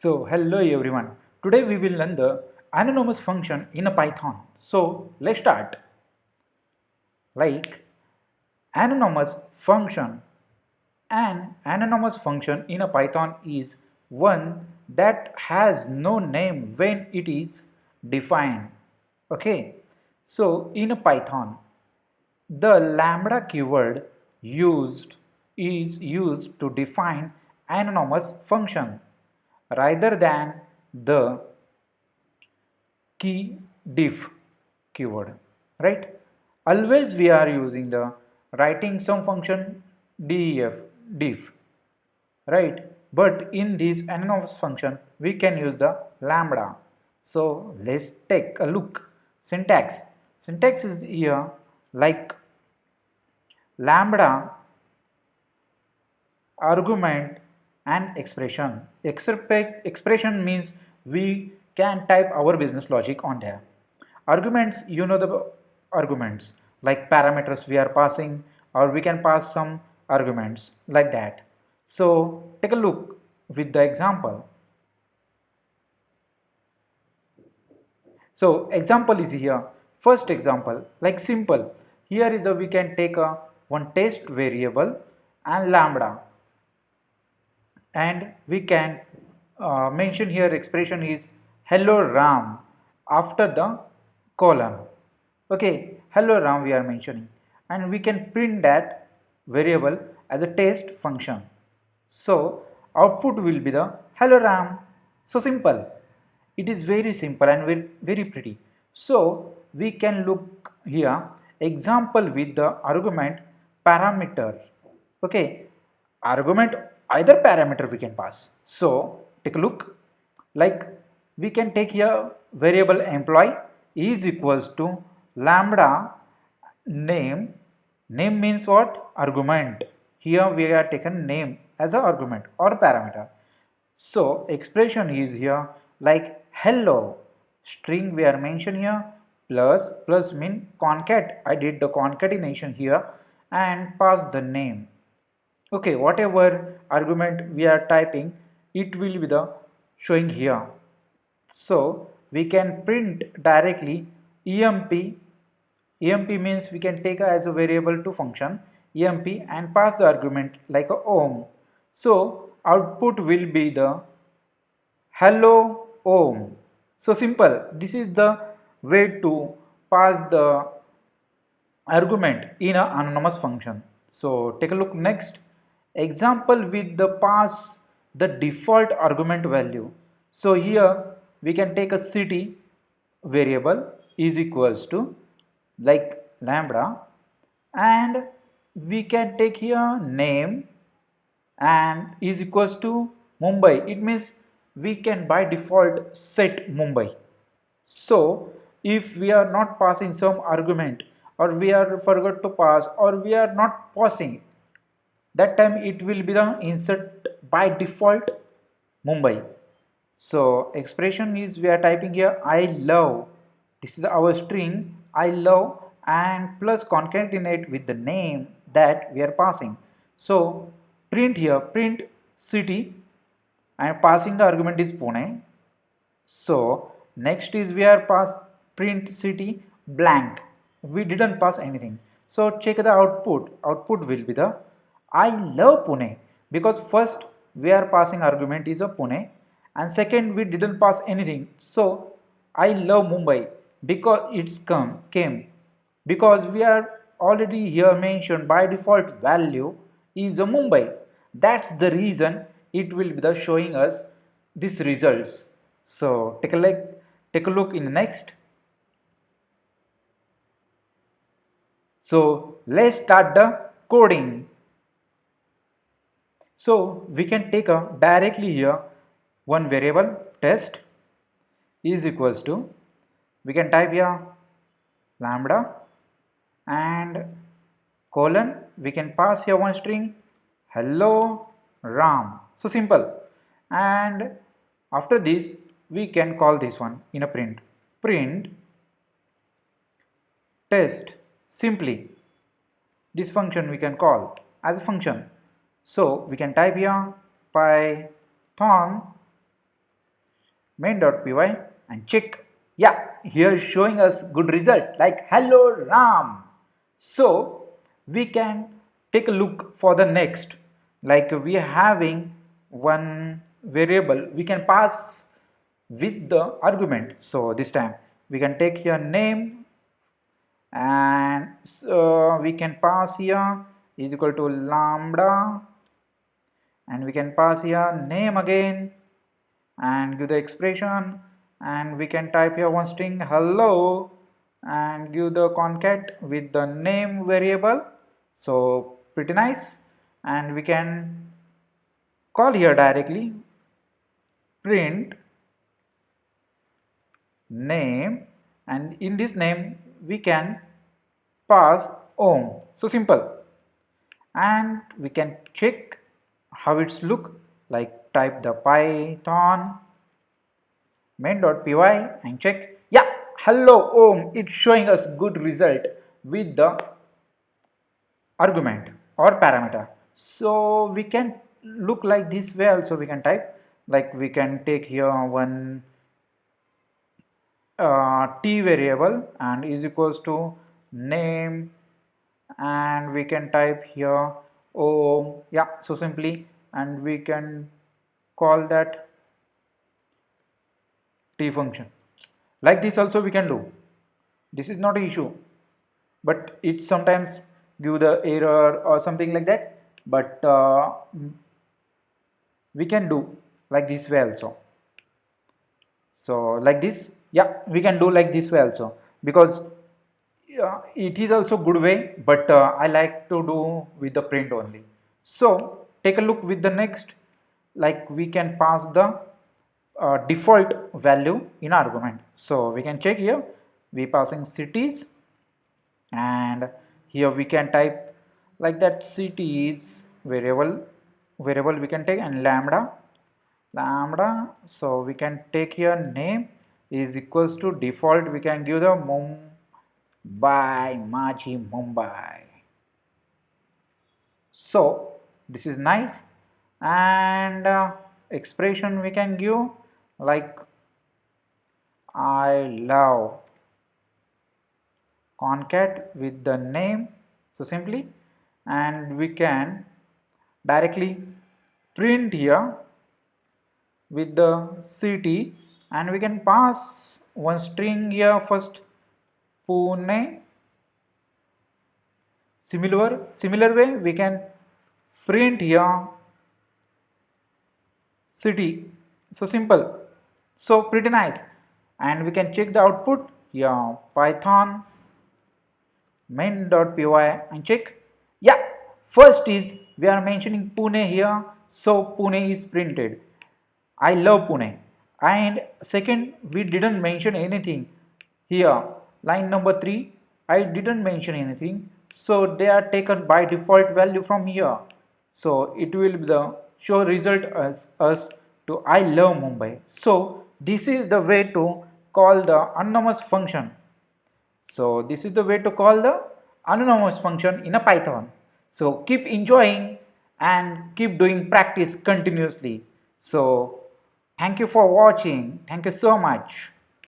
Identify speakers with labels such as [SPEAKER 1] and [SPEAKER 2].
[SPEAKER 1] So hello everyone. Today we will learn the anonymous function in a Python. So let's start. Like anonymous function. An anonymous function in a Python is one that has no name when it is defined. Okay. So in a Python, the lambda keyword used is used to define anonymous function rather than the key diff keyword, right? Always we are using the writing some function def diff, right? But in this anonymous function we can use the lambda. So let's take a look. Syntax is here like lambda argument and expression. Expression means we can type our business logic on there. Arguments, you know the arguments like parameters we are passing, or we can pass some arguments like that. So take a look with the example. So example is here. First example, like simple. Here is a we can take a one test variable and lambda, and we can mention here expression is hello Ram after the colon. Okay, hello Ram we are mentioning, and we can print that variable as a test function. So output will be the hello Ram. So simple, it is very simple and very pretty. So we can look here example with the argument parameter. Okay, argument either parameter we can pass. So take a look, like we can take here variable employee is equals to lambda name means what, argument. Here we are taken name as a argument or parameter. So expression is here like hello string we are mentioned here, plus mean concat, I did the concatenation here and pass the name. Okay, whatever argument we are typing, it will be the showing here. So we can print directly emp means we can take as a variable to function emp and pass the argument like a ohm. So output will be the hello ohm. So simple, this is the way to pass the argument in an anonymous function. So take a look next example with the pass the default argument value. So here we can take a city variable is equals to like lambda, and we can take here name and is equals to Mumbai. It means we can by default set Mumbai. So if we are not passing some argument, or we are forgot to pass, or we are not passing, that time it will be the insert by default Mumbai. So expression is we are typing here I love, this is our string I love, and plus concatenate with the name that we are passing. So print here, print city, and passing the argument is Pune. So next is we are pass print city blank, we didn't pass anything. So check the output, output will be the I love Pune, because first we are passing argument is a Pune, and second we didn't pass anything. So I love Mumbai because it's came because we are already here mentioned by default value is a Mumbai. That's the reason it will be the showing us these results. So take a look in the next. So let's start the coding. So we can take a directly here one variable test is equals to, we can type here lambda and colon, we can pass here one string hello Ram. So simple, and after this we can call this one in a print test. Simply this function we can call as a function. So we can type here python main.py and check. Yeah, here showing us good result like hello Ram. So we can take a look for the next, like we are having one variable we can pass with the argument. So this time we can take here name, and so we can pass here is equal to lambda, and we can pass here name again and give the expression, and we can type here one string hello and give the concat with the name variable. So pretty nice. And we can call here directly print name, and in this name we can pass Om. So simple. And we can check how it's look, like type the python main.py and check. Yeah, hello Om, it's showing us good result with the argument or parameter. So we can look like this way also. We can type, like we can take here one t variable and is equals to name, and we can type here Om. Yeah, so simply, and we can call that t function. Like this also we can do. This is not an issue, but it sometimes give the error or something like that, but we can do like this way also. So like this, yeah, we can do like this way also, because it is also good way, but I like to do with the print only. So take a look with the next, like we can pass the default value in argument. So we can check here, we passing cities, and here we can type like that cities variable we can take, and lambda. So we can take here name is equals to default, we can give the Mumbai. So this is nice. And expression we can give like I love concat with the name. So simply, and we can directly print here with the city, and we can pass one string here first Pune. Similar way we can print here city. So simple, so pretty nice. And we can check the output here python main.py and check. Yeah, first is we are mentioning Pune here, so Pune is printed. I love Pune. And second, we didn't mention anything here. Line number 3, I didn't mention anything, so they are taken by default value from here. So it will be the show result as us to I love Mumbai. So this is the way to call the anonymous function. So this is the way to call the anonymous function in a Python. So keep enjoying and keep doing practice continuously. So thank you for watching. Thank you so much.